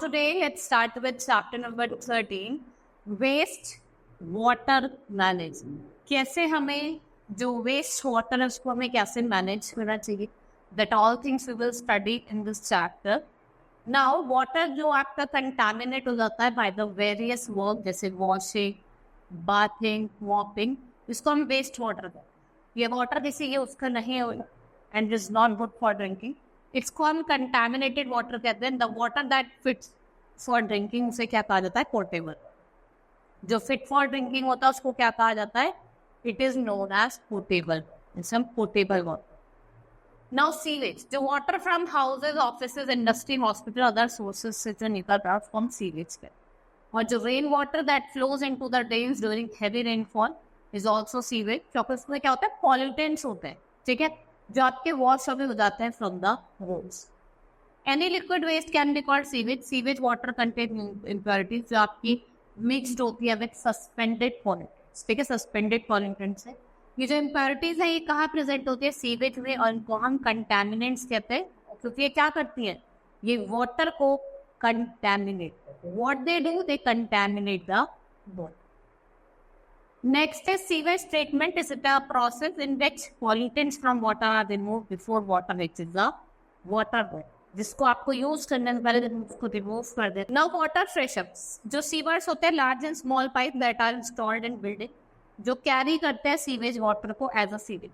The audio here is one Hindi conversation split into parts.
today let's start with chapter number 13, waste water management. कैसे हमें जो waste water है उसको हमें कैसे manage करना चाहिए. That all things we will study in this chapter. Now water जो आपका contaminate हो जाता है by the various work जैसे washing, bathing, mopping, इसको हम waste water कहते हैं. ये water जैसे ये उसका नहीं है and is not good for drinking. इसको हम contaminated water कहते हैं. The water that fits for drinking उसे क्या कहा जाता है? Potable. जो fit for drinking होता है उसको क्या कहा जाता है? It is known as potable. It's some potable water. Now sewage, जो water from houses, offices, industry, hospital, other sources से जो निकल रहा है उसको हम sewage कहते हैं. और जो rain water that flows into the drains during heavy rainfall is also sewage. क्योंकि उसमें क्या होता है? Pollutants होते हैं, ठीक है, जो आपके वॉश अवे हो जाते हैं from the roads. Any liquid waste can be called sewage. Sewage water contain impurities जो आपकी मिक्सड होती है विद सस्पेंडेड पॉल्यूटेंट्स, ठीक है, सस्पेंडेड पॉल्यूटेंट्स है. ये जो इम्प्योरिटीज है ये कहाँ प्रेजेंट होती है? सीवेज में. और इनको हम कंटेमिनेंट्स कहते हैं क्योंकि ये क्या करती है? ये वाटर को contaminate. What they do? They contaminate the water. Next is sewage treatment. Is it a process in which pollutants from water are removed before water reaches the water body? जिसको आपको यूज करने से पहले उसको रिमूव कर देते. Now water freshers, जो सीवर्स होते हैं large and small pipe that are installed in building, जो कैरी करते हैं सीवेज वाटर को as a sewage.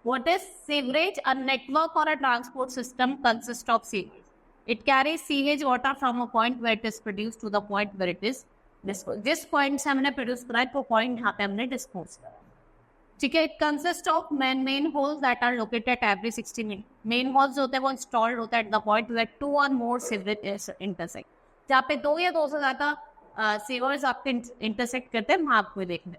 What is sewerage? A network or a transport system consists of sewage. It carries sewage water from a point where it is produced to the point where it is जिस पॉइंट से हमने प्रोड्यूस करा है वो पॉइंट यहाँ पे हमने डिस्पोज करा, ठीक है. It consist of manholes that are located every 60 minute. Manholes जो होते हैं वो इंस्टॉल्ड होता है एट द पॉइंट वेयर 2 और मोर सीवरेज इंटरसेक्ट. जहाँ पे 2 या 2 से ज़्यादा सीवर्स आपके इंटरसेक्ट करते हैं वहाँ आपको देखने.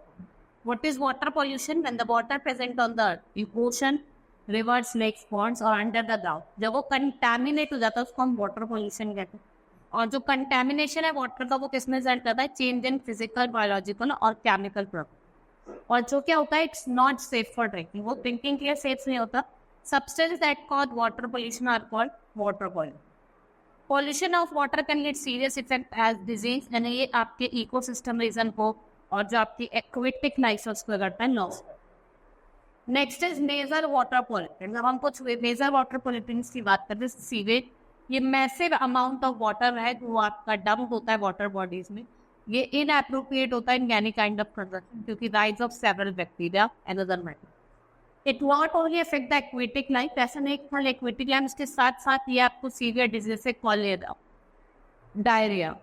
What is water pollution? When the water present on the ocean, rivers, lakes, ponds और अंडर द ग्राउंड, जब वो कंटेमिनेट हो जाता है उसको हम वाटर पॉल्यूशन कहते हैं. और जो कंटेमिनेशन है वाटर का वो किस में रिजल्ट करता है? चेंज इन फिजिकल, बायोलॉजिकल और केमिकल प्रॉपर्टी. और जो क्या होता है? It's not safe for drinking. वो ड्रिंकिंग के लिए सेफ नहीं होता. Substance that cause water pollution are called water pollution. Pollution of water can lead serious effect as disease, यानी ये आपके इकोसिस्टम रीजन को और जो आपकी एक्वेटिक लाइफ उसको करता है loss. Next is major water pollutant. जब हम कुछ मेजर वाटर पॉल्यूटेंट्स की बात करते हैं, सीवेज, ये मैसिव अमाउंट ऑफ वाटर है जो आपका डंप होता है वाटर बॉडीज में. ये इनएप्रोप्रिएट होता है in any kind of production due to rise of several bacteria and other matter. It not only affect the aquatic life, ऐसा नहीं कि एक्वेटिक लाइफ, इसके साथ साथ ये आपको सीवियर डिजीज से कॉलेरा, डायरिया,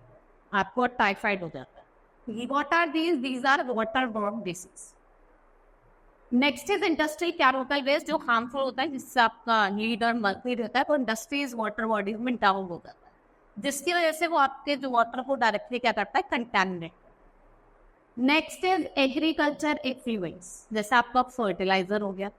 आपको टाइफाइड हो जाता है. What are these are water borne disease. Next is industry chemical waste, जो हार्मफुल होता है जिससे आपका लीड और मर्क्यूरी रहता है. तो इंडस्ट्रीज वाटर बॉडीज में डाउन हो जाता है जिसकी वजह से वो आपके जो वाटर को डायरेक्टली क्या करता है? कंटेमिनेट. नेक्स्ट इज एग्रीकल्चर इफ्लुएंस, जैसे आपका फर्टिलाइजर हो गया,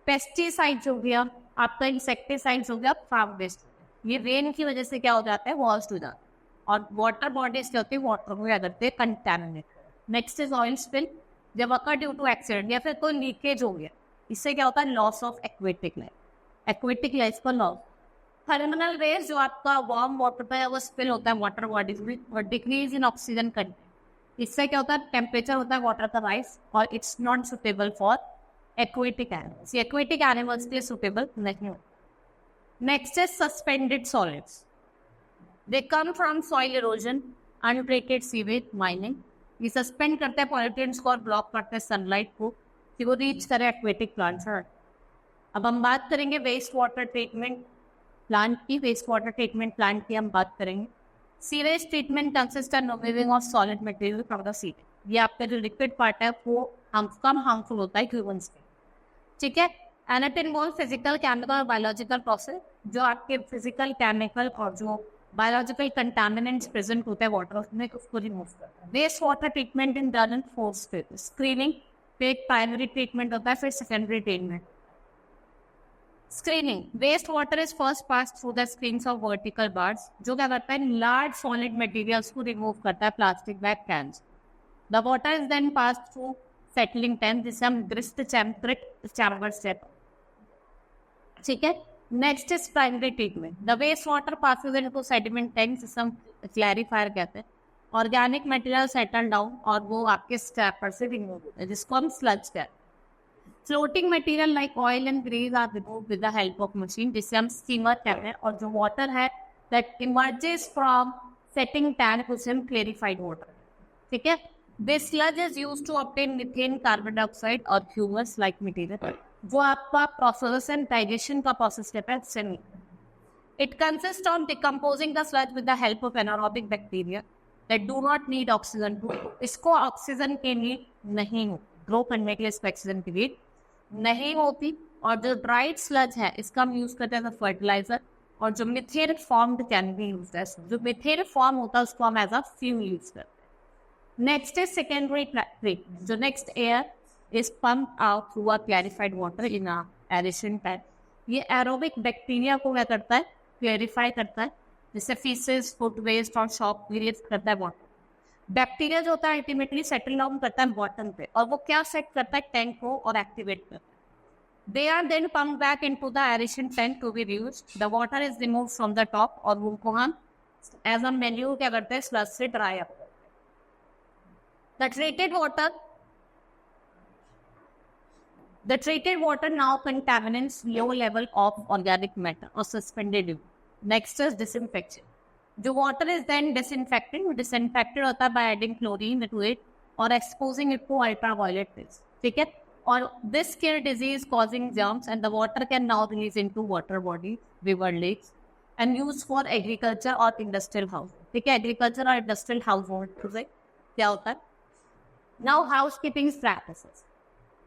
पेस्टिसाइड्स हो गया, आपका इंसेक्टिसाइड्स हो गया, फार्म वेस्ट. ये रेन की वजह से क्या हो जाता है? वॉश हो जाता है. और वाटर बॉडीज क्या होती है? वाटर को क्या करते हैं? Contaminate. Next is oil spill, जब अकर ड्यू टू एक्सीडेंट या फिर कोई लीकेज हो गया, इससे क्या होता है? Loss of aquatic life, aquatic life का लॉस. थर्मल रेज, जो आपका वार्म वाटर पे है वो स्पिल होता है वाटर बॉडीज में. और डिक्रीज इन ऑक्सीजन कंटेंट, इससे क्या होता है? टेम्परेचर होता है वाटर का राइज और it's not suitable for aquatic animals. ये एक्वेटिक एनिमल्स के लिए सुटेबल नहीं होता. Next is suspended solids. They come from soil erosion, untreated sewage, mining. ये सस्पेंड करते हैं पॉल्यूटेंट्स को और ब्लॉक करते हैं सनलाइट को कि वो रीच करे एक्वेटिक प्लांट्स. अब हम बात करेंगे वेस्ट वाटर ट्रीटमेंट प्लांट की. वेस्ट वाटर ट्रीटमेंट प्लांट की हम बात करेंगे. Sewage treatment consist of removing of solid material from the sewage. ये आपका जो लिक्विड पार्ट है वो कम हार्मफुल होता है ह्यूमन्स के, ठीक है. And it involve physical, chemical और बायोलॉजिकल प्रोसेस, जो आपके फिजिकल, केमिकल और जो बायोलॉजिकल कंटामिनेंट्स प्रेजेंट होता है वाटर में उसको रिमूव करता है. Waste water treatment in done in 4 stages. Screening पे एक प्राइमरी ट्रीटमेंट होता है, फिर secondary treatment. Screening, waste water is first pass through the screens of vertical bars, जो क्या करता है? लार्ज सॉलिड मटेरियल्स को रिमूव करता है, plastic bag, cans. The water is then pass through settling tank, जिसे हम ड्रिस्ट चैम्बर से, ठीक है. Next is primary treatment. The wastewater passes into sediment tanks, some clarifier कहते हैं, ऑर्गेनिक मटेरियल सेटल डाउन और वो आपके स्क्रैपर से रिमूव होता है, जिसको हम स्लज कहते हैं। Floating material like oil and grease are remove with the help of machine, जिसे हम स्टीमर कहते हैं। और जो वाटर है that emerges from setting tank, उसे हम क्लेरिफाइड वाटर, ठीक है। This sludge is used to obtain methane, carbon dioxide और ह्यूमस लाइक मटेरियल। वो आपका प्रोसेस एंड डाइजेशन का प्रोसेस रहता है, इससे नहीं। It consists of decomposing the sludge with the help of anaerobic bacteria that do not need oxygen to grow. इसको ऑक्सीजन के नीड नहीं हो, ग्रो करने के लिए इसको ऑक्सीजन की नीड नहीं होती। और जो ड्राइड स्लज है इसका हम यूज करते हैं एज अ फर्टिलाइजर, और जो methane formed can be used as, जो मिथेन फॉर्म होता है उसको हम एज अ फ्यूल यूज करते हैं। Next is secondary treatment. जो next air is pump out through a clarified water in a aeration tank. ये एरोबिक बैक्टीरिया को क्या करता है, क्लैरिफाई करता है, जिससे फीसेस, फूड वेस्ट और शॉक क्रिएट करता है वाटर। बैक्टीरिया जो होता है अल्टीमेटली सेटल डाउन करता है बॉटम पे, और वो क्या सेट करता है, टैंक को और एक्टिवेट करता है। They are then pump back into the aeration tank to be used. The water is remove from the top, और उनको हम एज अ मैन्यूर क्या करते हैं, स्लज से ड्राई अप करते हैं। The treated water now contaminates low level of organic matter or suspended. Next is disinfection. The water is then disinfected. Disinfected होता है by adding chlorine to it or exposing it to ultraviolet rays. ठीक है? और this kill disease causing germs, and the water can now release into water bodies, river, lakes, and used for agriculture or industrial house. ठीक है? Agriculture और industrial household क्या होता है? Now housekeeping practices.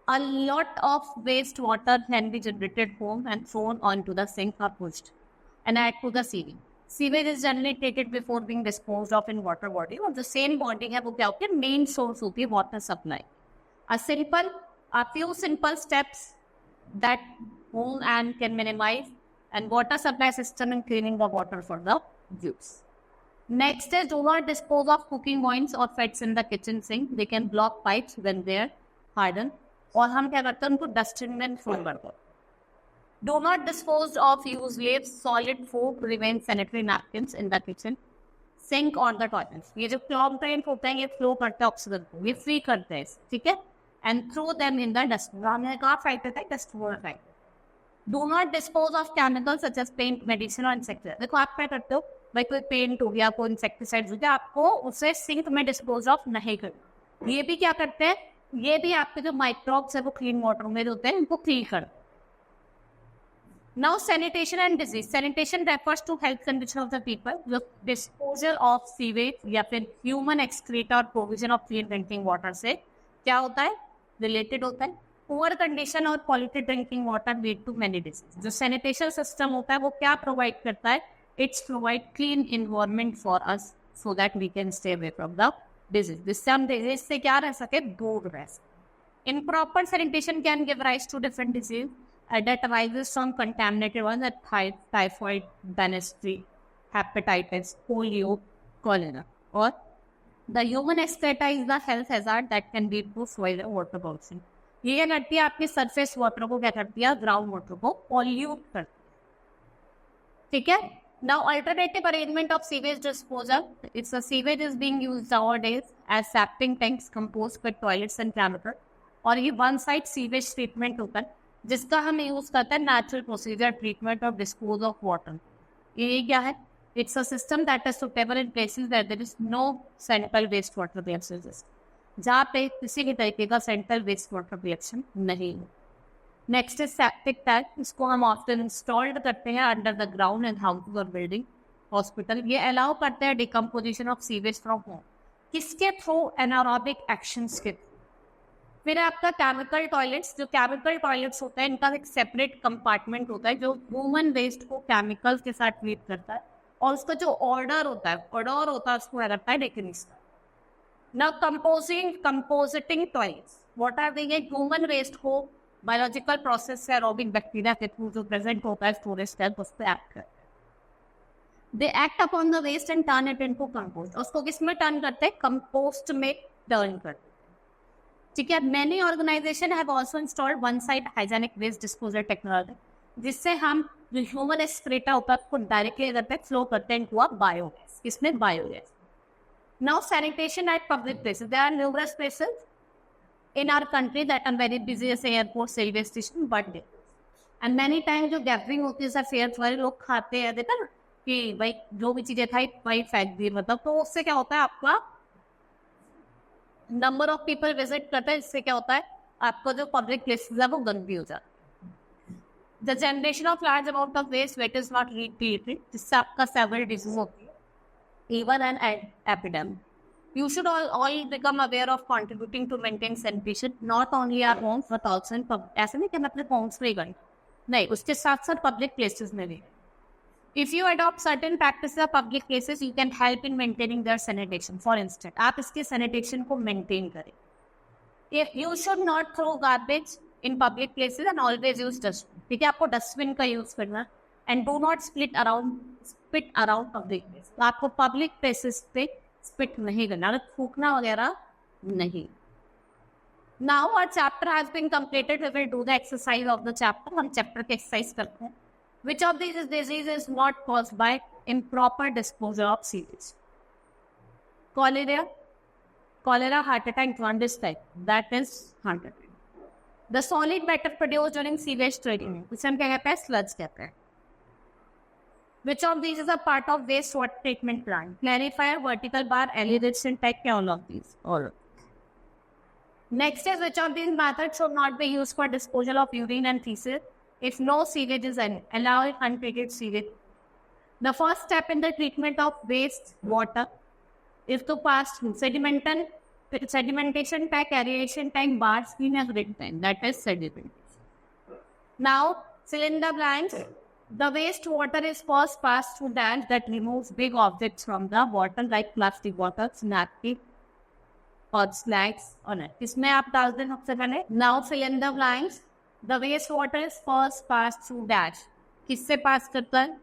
A lot of wastewater can be generated home and thrown onto the sink or pushed and add to the sewage. Sewage is generally treated before being disposed of in water body, और जो same body है वो क्या होती है, main source होती है water supply. A few simple steps that home and can minimize and water supply system in cleaning the water for the use. Next is do not dispose of cooking oils or fats in the kitchen sink. They can block pipes when they are hardened. और हम क्या करते हैं, उनको डस्टबिन में थ्रो करते हैं। Do not dispose of use leaves, solid food, remain sanitary napkins in the kitchen sink और द टॉयलेट्स। ये जो क्लॉग ड्रेन होते हैं ये फ्लो करते हैं ऑक्सीजन को, ये फ्री करते हैं, ठीक है, and throw them in the dustbin. हमने कहा फाइट है dustbin fight. Do not dispose of chemical such as paint, medicine और इंसेक्टिसाइड। देखो आप क्या करते हो भाई, कोई पेंट हो गया, कोई इंसेक्टिसाइड हो गया, आपको उसे सिंक में डिस्पोज ऑफ नहीं करना। ये भी क्या करते हैं, ये भी आपके जो माइक्रोब्स है वो क्लीन वाटर में होते हैं, इनको क्लीन कर। Now sanitation and disease. Sanitation refers to health condition of the people. जो डिस्पोजल ऑफ सीवेज या फिर ह्यूमन एक्सक्रीटा और provision of clean drinking water से क्या होता है, रिलेटेड होता है। पुअर कंडीशन और polluted drinking water lead to many disease. जो सैनिटेशन सिस्टम होता है वो क्या प्रोवाइड करता है, it's provide clean environment for us so that we can stay away from the disease, जिससे हम डिजीज से क्या रह सके, दूर रह सके। Improper sanitation can give rise to different disease that arises from contaminated ones at typhoid, dysentery, hepatitis, polio, cholera. Or the human excreta is the health hazard that can lead to soil water pollution. ये क्या करती है, आपकी सरफेस वाटर को क्या करती है, ग्राउंड वाटर को पॉल्यूट करती है, ठीक है। Now alternative arrangement of sewage disposal. It's a sewage is being used nowadays as septic tanks, compost pit, toilets and chemical. और ये वन साइड सीवेज ट्रीटमेंट होता है जिसका हम यूज करते हैं natural procedure treatment of dispose of water. ये क्या है, it's a system that is suitable in places where there is no central waste water reaction, जहाँ पे किसी भी तरीके का सेंट्रल वेस्ट वाटर रिएक्शन नहीं है। Next is septic tank. इसको हम ऑफ्टन इंस्टॉल्ड करते हैं under the ground and house और बिल्डिंग, हॉस्पिटल। ये अलाउ करते हैं decomposition of sewage from home, किसके थ्रू, एनारोबिक एक्शंस के थ्रू। फिर आपका केमिकल टॉयलेट्स। जो केमिकल टॉयलेट्स होता है इनका एक सेपरेट कंपार्टमेंट होता है जो ह्यूमन वेस्ट को केमिकल्स के साथ ट्रीट करता है, और उसका जो ऑर्डर होता है उसको रहता है decrease. Now composting toilets, what are they, human waste को बायोलॉजिकल प्रोसेस से एरोबिक बैक्टीरिया के थ्रू जो प्रेजेंट होता है स्टोरेज टैंक, उस पर एक्ट करते हैं। They act upon the waste and turn it into compost. उसको किस में टर्न करते हैं, कंपोस्ट में टर्न करते हैं, ठीक है। Many organizations have also installed one-side hygienic waste disposal technology. जिससे हम जो ह्यूमन एक्सक्रीटा होता है उसको डायरेक्टली इधर पे फ्लो करते हैं टू बायोगैस. इसमें biogas. Now sanitation at public places. There are numerous places in our country that are very busy as airport, railway station, but and many times जो गैदरिंग होती है सब फेयर वाले लोग खाते हैं देता ना कि भाई जो भी चीजें खाई भाई फेंक दी मतलब. तो उससे क्या होता है आपका नंबर ऑफ पीपल विजिट करते हैं. इससे क्या होता है आपको जो पब्लिक प्लेसेस है वो गंदी हो जाती है. The generation of large amount of waste wet is not retreated जिससे आपका सेवरल डिजीज होती है even an epidemic. You should all become aware of contributing to maintain sanitation, not only our homes but also in public. ऐसे नहीं कि हम अपने homes में ही गए नहीं, उसके साथ साथ public places में भी. If you adopt certain practices of public places, you can help in maintaining their sanitation. For instance, आप इसके sanitation को maintain करें. If you should not throw garbage in public places and always use dustbin. ठीक है, आपको dustbin का use करना and do not spit around public places. तो आपको public places पे स्पिट नहीं करना, थूकना वगैरह नहीं. Now our chapter has been completed. We will do the exercise of the chapter. हम चैप्टर की एक्सरसाइज करते हैं. Which of this disease is not caused by improper disposal of sewage? Cholera, heart attack, jaundice type, that is heart attack. The solid matter produced during sewage treatment, उसे हम क्या कहते हैं? स्लज कहते हैं. Which of these is a part of wastewater treatment plant? Clarifier, vertical bar, elevation tank, all of these. All. Next is which of these methods should not be used for disposal of urine and feces if no sewage is allowed untreated sewage? The first step in the treatment of waste water is to pass through sedimentation tank, aeration tank, bar screen and grid tank. That is sedimentation. Now, cylinder blanks. The wastewater is first passed through tanks that removes big objects from the water like plastic bottles, napkins, or snacks on it. इसमें आप डाल दें सबसे पहले. Now cylinder blanks. The wastewater is first passed through dash. किससे पास करता है?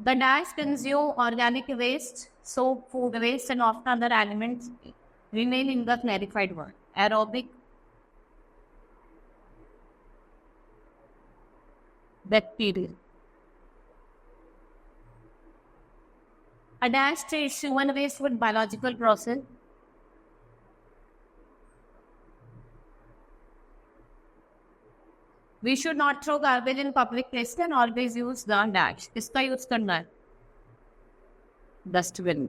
The dash consume organic waste, soap, food waste, and often other elements remain in the clarified world. Aerobic, bacterial. A dash treats human waste with biological process. We should not throw garbage in public places and always use the dash. इसका यूज करना है dustbin.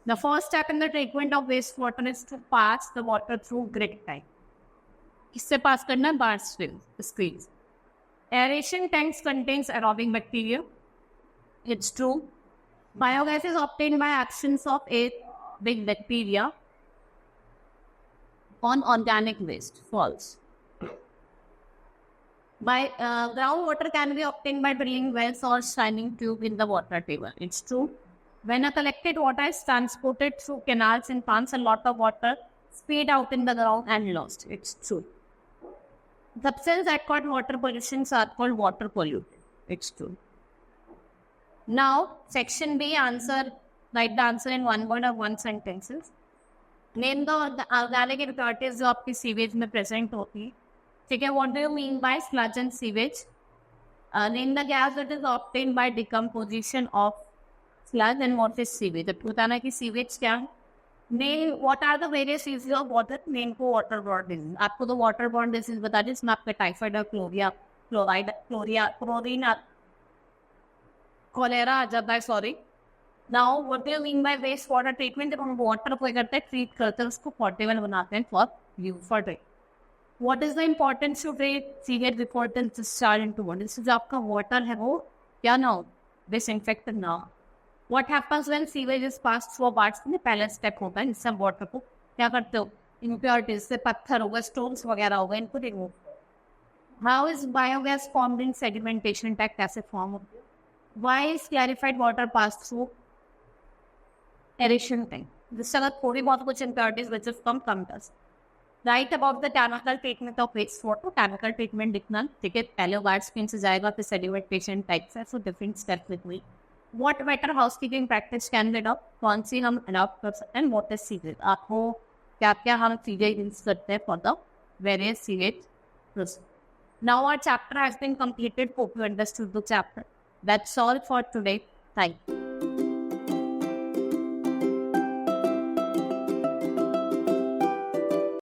The first step in the treatment of wastewater is to pass the water through grid tank. किससे पास करना है? bar screens. Aeration tanks contains aerobic bacteria. It's true. Biogas is obtained by actions of aerobic bacteria on organic waste. False. Groundwater can be obtained by drilling wells or shining tube in the water table. It's true. When a collected water is transported through canals and ponds, a lot of water spilled out in the ground and lost. It's true. Substances that cause water pollution are called water pollutant. It's true. Now, section B, write the answer in one word or one sentences. Name the organic impurities जो आपकी सीवेज में प्रेजेंट होती है. ठीक है, what do you mean by sludge and sewage? Name the gas that is obtained by decomposition of sludge and what is sewage. अब बताना कि sewage क्या है. Name what are the various uses of water. Name को waterborne disease. आपको तो waterborne disease बता दें, इसमें आपका टाइफाइड और क्लोरीन कॉलेरा आ जाता है. Sorry. Now what do you mean by waste water treatment? जब हम वाटर को करते हैं, ट्रीट करते हैं, उसको पोर्टेबल बनाते हैं for use for drink. What is the importance to treat sewage before it is discharged into water? इससे जो आपका water है वो क्या ना हो? Disinfected ना हो. What happens when sewage is passed through a bath? में पहला स्टेप होता है जिससे water को क्या करते हो? Impurities से पत्थर होगा, stones वगैरह होगा, इनको remove. How is biogas formed in sedimentation tank? कैसे form होती है? Why is clarified water passed through aeration tank? जिससे अगर थोड़ी बहुत कुछ impurities which is from comes. Write about the chemical treatment of waste water. Chemical treatment लिखना, ठीक है. पहले वार्ड स्क्रीन से जाएगा, फिर सेडिमेंटेशन टाइप्स है, सो डिफरेंट स्टेप्स लिख ली. What better housekeeping practice can be adopt, कौन सी हम अडॉप्ट कर सकते हैं. व्हाट इज सीवेज, आपको क्या क्या हम चीजें यूज करते हैं for the various sewage process. Now our chapter has been completed. Hope you understood the chapter. That's all for today. Thank you.